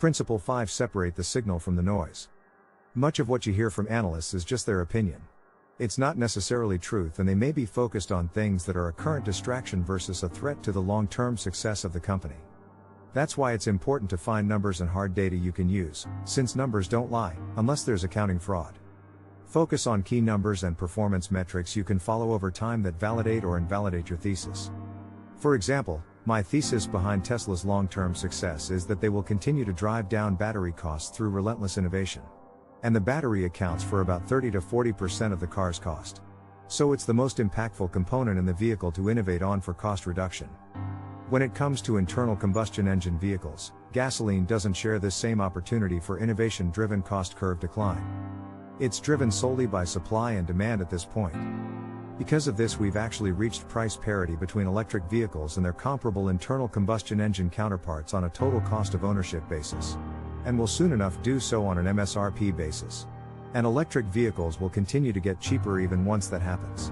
Principle 5. Separate the signal from the noise. Much of what you hear from analysts is just their opinion. It's not necessarily truth, and they may be focused on things that are a current distraction versus a threat to the long-term success of the company. That's why it's important to find numbers and hard data you can use, since numbers don't lie, unless there's accounting fraud. Focus on key numbers and performance metrics you can follow over time that validate or invalidate your thesis. For example, my thesis behind Tesla's long-term success is that they will continue to drive down battery costs through relentless innovation. And the battery accounts for about 30 to 40% of the car's cost. So it's the most impactful component in the vehicle to innovate on for cost reduction. When it comes to internal combustion engine vehicles, gasoline doesn't share this same opportunity for innovation-driven cost curve decline. It's driven solely by supply and demand at this point. Because of this, we've actually reached price parity between electric vehicles and their comparable internal combustion engine counterparts on a total cost of ownership basis. And will soon enough do so on an MSRP basis. And electric vehicles will continue to get cheaper even once that happens.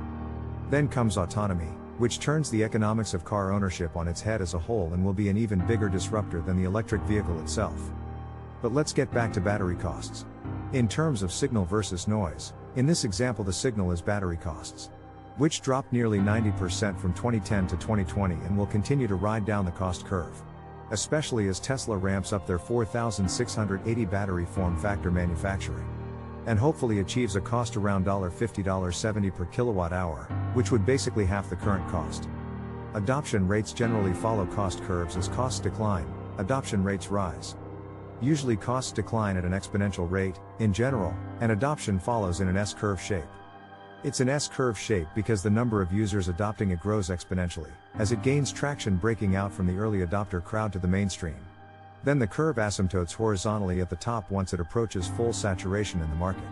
Then comes autonomy, which turns the economics of car ownership on its head as a whole and will be an even bigger disruptor than the electric vehicle itself. But let's get back to battery costs. In terms of signal versus noise, in this example the signal is battery costs, which dropped nearly 90% from 2010 to 2020 and will continue to ride down the cost curve. Especially as Tesla ramps up their 4,680 battery form factor manufacturing. And hopefully achieves a cost around $50-70 per kilowatt hour, which would basically half the current cost. Adoption rates generally follow cost curves. As costs decline, adoption rates rise. Usually costs decline at an exponential rate, in general, and adoption follows in an S-curve shape. It's an S-curve shape because the number of users adopting it grows exponentially, as it gains traction, breaking out from the early adopter crowd to the mainstream. Then the curve asymptotes horizontally at the top once it approaches full saturation in the market.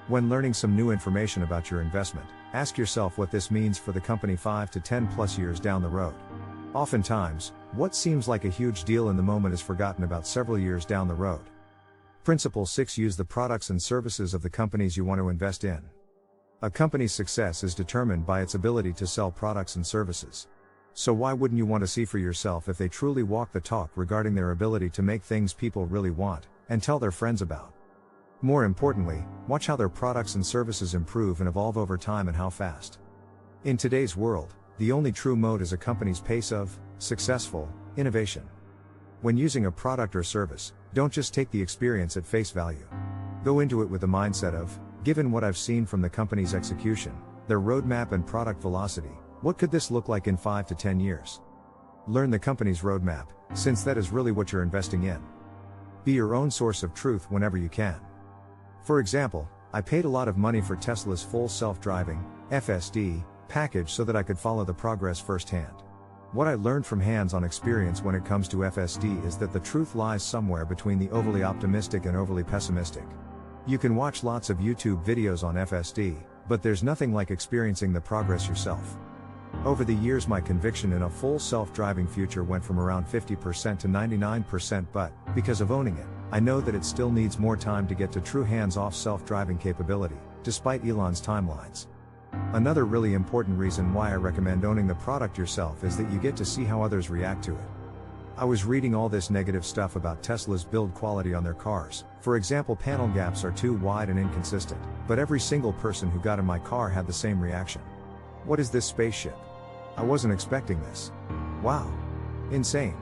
When learning some new information about your investment, ask yourself what this means for the company 5 to 10 plus years down the road. Oftentimes, what seems like a huge deal in the moment is forgotten about several years down the road. Principle 6. Use the products and services of the companies you want to invest in. A company's success is determined by its ability to sell products and services. So why wouldn't you want to see for yourself if they truly walk the talk regarding their ability to make things people really want, and tell their friends about? More importantly, watch how their products and services improve and evolve over time and how fast. In today's world, the only true mode is a company's pace of successful innovation. When using a product or service, don't just take the experience at face value. Go into it with the mindset of, given what I've seen from the company's execution, their roadmap and product velocity, what could this look like in 5 to 10 years? Learn the company's roadmap, since that is really what you're investing in. Be your own source of truth whenever you can. For example, I paid a lot of money for Tesla's full self-driving, FSD, package so that I could follow the progress firsthand. What I learned from hands-on experience when it comes to FSD is that the truth lies somewhere between the overly optimistic and overly pessimistic. You can watch lots of YouTube videos on FSD, but there's nothing like experiencing the progress yourself. Over the years, my conviction in a full self-driving future went from around 50% to 99%, but, because of owning it, I know that it still needs more time to get to true hands-off self-driving capability, despite Elon's timelines. Another really important reason why I recommend owning the product yourself is that you get to see how others react to it. I was reading all this negative stuff about Tesla's build quality on their cars. For example, panel gaps are too wide and inconsistent, but every single person who got in my car had the same reaction. What is this spaceship? I wasn't expecting this. Wow. Insane.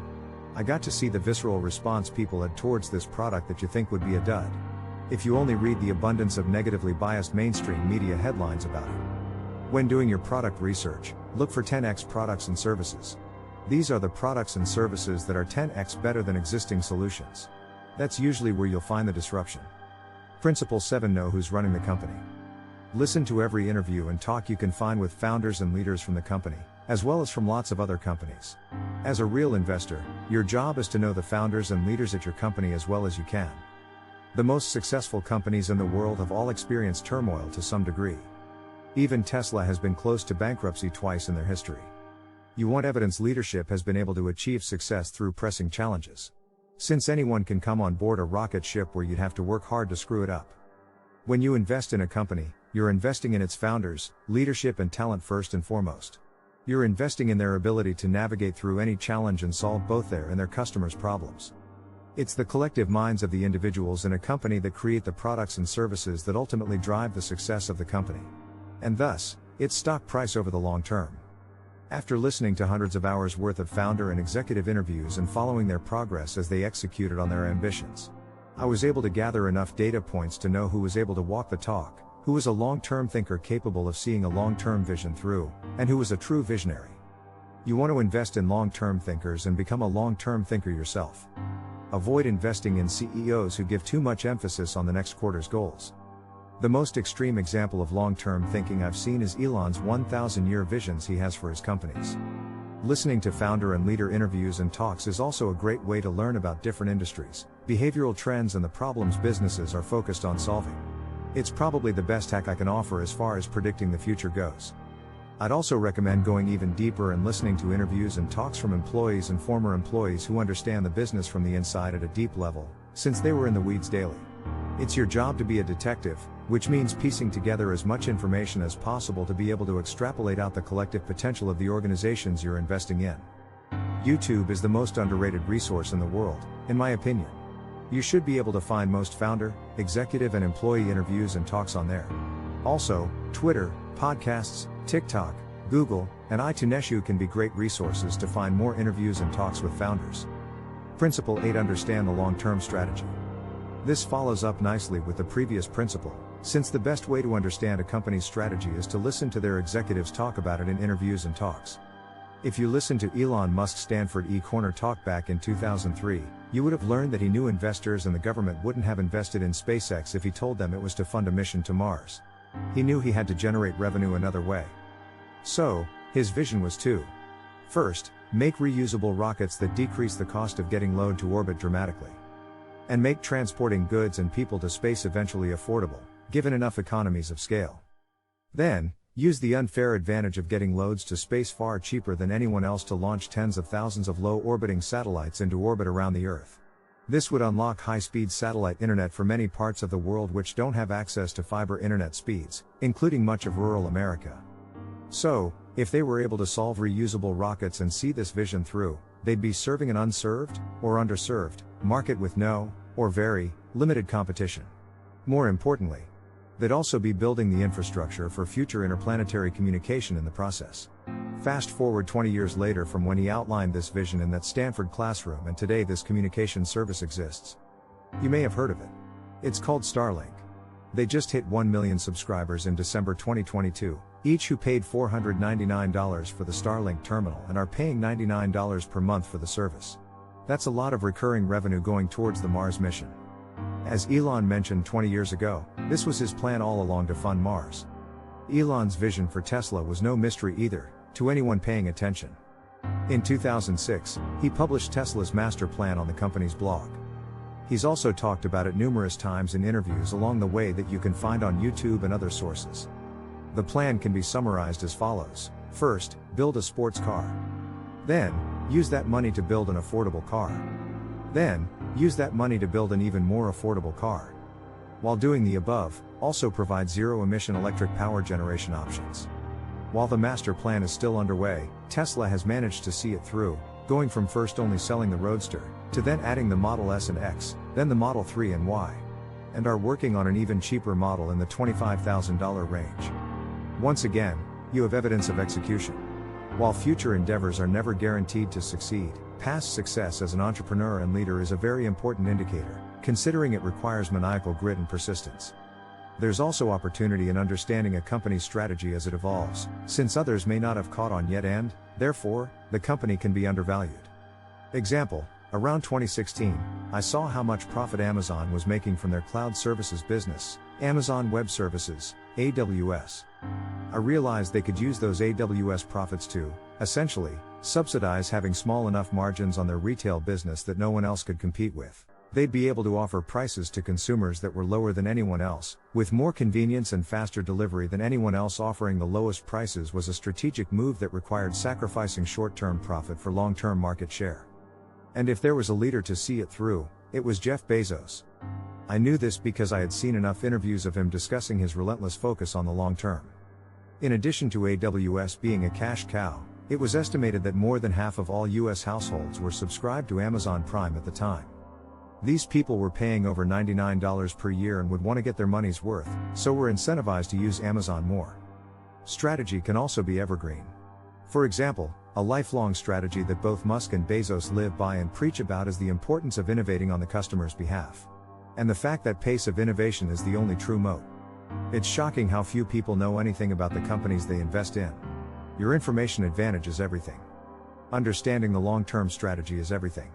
I got to see the visceral response people had towards this product that you think would be a dud. If you only read the abundance of negatively biased mainstream media headlines about it. When doing your product research, look for 10x products and services. These are the products and services that are 10x better than existing solutions. That's usually where you'll find the disruption. Principle 7. Know who's running the company. Listen to every interview and talk you can find with founders and leaders from the company, as well as from lots of other companies. As a real investor, your job is to know the founders and leaders at your company as well as you can. The most successful companies in the world have all experienced turmoil to some degree. Even Tesla has been close to bankruptcy twice in their history. You want evidence leadership has been able to achieve success through pressing challenges. Since anyone can come on board a rocket ship where you'd have to work hard to screw it up. When you invest in a company, you're investing in its founders, leadership and talent first and foremost. You're investing in their ability to navigate through any challenge and solve both their and their customers' problems. It's the collective minds of the individuals in a company that create the products and services that ultimately drive the success of the company. And thus, its stock price over the long term. After listening to hundreds of hours worth of founder and executive interviews and following their progress as they executed on their ambitions, I was able to gather enough data points to know who was able to walk the talk, who was a long-term thinker capable of seeing a long-term vision through, and who was a true visionary. You want to invest in long-term thinkers and become a long-term thinker yourself. Avoid investing in CEOs who give too much emphasis on the next quarter's goals. The most extreme example of long-term thinking I've seen is Elon's 1,000-year visions he has for his companies. Listening to founder and leader interviews and talks is also a great way to learn about different industries, behavioral trends and the problems businesses are focused on solving. It's probably the best hack I can offer as far as predicting the future goes. I'd also recommend going even deeper and listening to interviews and talks from employees and former employees who understand the business from the inside at a deep level, since they were in the weeds daily. It's your job to be a detective, which means piecing together as much information as possible to be able to extrapolate out the collective potential of the organizations you're investing in. YouTube is the most underrated resource in the world, in my opinion. You should be able to find most founder, executive and employee interviews and talks on there. Also, Twitter, podcasts, TikTok, Google, and iTunes can be great resources to find more interviews and talks with founders. Principle 8: Understand the long-term strategy. This follows up nicely with the previous principle, since the best way to understand a company's strategy is to listen to their executives talk about it in interviews and talks. If you listened to Elon Musk's Stanford E-Corner talk back in 2003, you would have learned that he knew investors and the government wouldn't have invested in SpaceX if he told them it was to fund a mission to Mars. He knew he had to generate revenue another way. So, his vision was to: first, make reusable rockets that decrease the cost of getting load to orbit dramatically. And make transporting goods and people to space eventually affordable, given enough economies of scale. Then, use the unfair advantage of getting loads to space far cheaper than anyone else to launch tens of thousands of low-orbiting satellites into orbit around the Earth. This would unlock high-speed satellite internet for many parts of the world which don't have access to fiber internet speeds, including much of rural America. So, if they were able to solve reusable rockets and see this vision through, they'd be serving an unserved, or underserved, market with no, or very, limited competition. More importantly, they'd also be building the infrastructure for future interplanetary communication in the process. Fast forward 20 years later from when he outlined this vision in that Stanford classroom, and today this communication service exists. You may have heard of it. It's called Starlink. They just hit 1 million subscribers in December 2022, each who paid $499 for the Starlink terminal and are paying $99 per month for the service. That's a lot of recurring revenue going towards the Mars mission. As Elon mentioned 20 years ago, this was his plan all along to fund Mars. Elon's vision for Tesla was no mystery either, to anyone paying attention. In 2006, he published Tesla's master plan on the company's blog. He's also talked about it numerous times in interviews along the way that you can find on YouTube and other sources. The plan can be summarized as follows: first, build a sports car. Then, use that money to build an affordable car. Then, use that money to build an even more affordable car. While doing the above, also provide zero-emission electric power generation options. While the master plan is still underway, Tesla has managed to see it through, going from first only selling the Roadster, to then adding the Model S and X, then the Model 3 and Y. And are working on an even cheaper model in the $25,000 range. Once again, you have evidence of execution. While future endeavors are never guaranteed to succeed, past success as an entrepreneur and leader is a very important indicator, considering it requires maniacal grit and persistence. There's also opportunity in understanding a company's strategy as it evolves, since others may not have caught on yet and, therefore, the company can be undervalued. Example, around 2016, I saw how much profit Amazon was making from their cloud services business, Amazon Web Services, AWS. I realized they could use those AWS profits to, essentially, subsidize having small enough margins on their retail business that no one else could compete with. They'd be able to offer prices to consumers that were lower than anyone else, with more convenience and faster delivery than anyone else. Offering the lowest prices was a strategic move that required sacrificing short-term profit for long-term market share. And if there was a leader to see it through, it was Jeff Bezos. I knew this because I had seen enough interviews of him discussing his relentless focus on the long term. In addition to AWS being a cash cow, it was estimated that more than half of all US households were subscribed to Amazon Prime at the time. These people were paying over $99 per year and would want to get their money's worth, so were incentivized to use Amazon more. Strategy can also be evergreen. For example, a lifelong strategy that both Musk and Bezos live by and preach about is the importance of innovating on the customer's behalf. And the fact that pace of innovation is the only true moat. It's shocking how few people know anything about the companies they invest in. Your information advantage is everything. Understanding the long-term strategy is everything.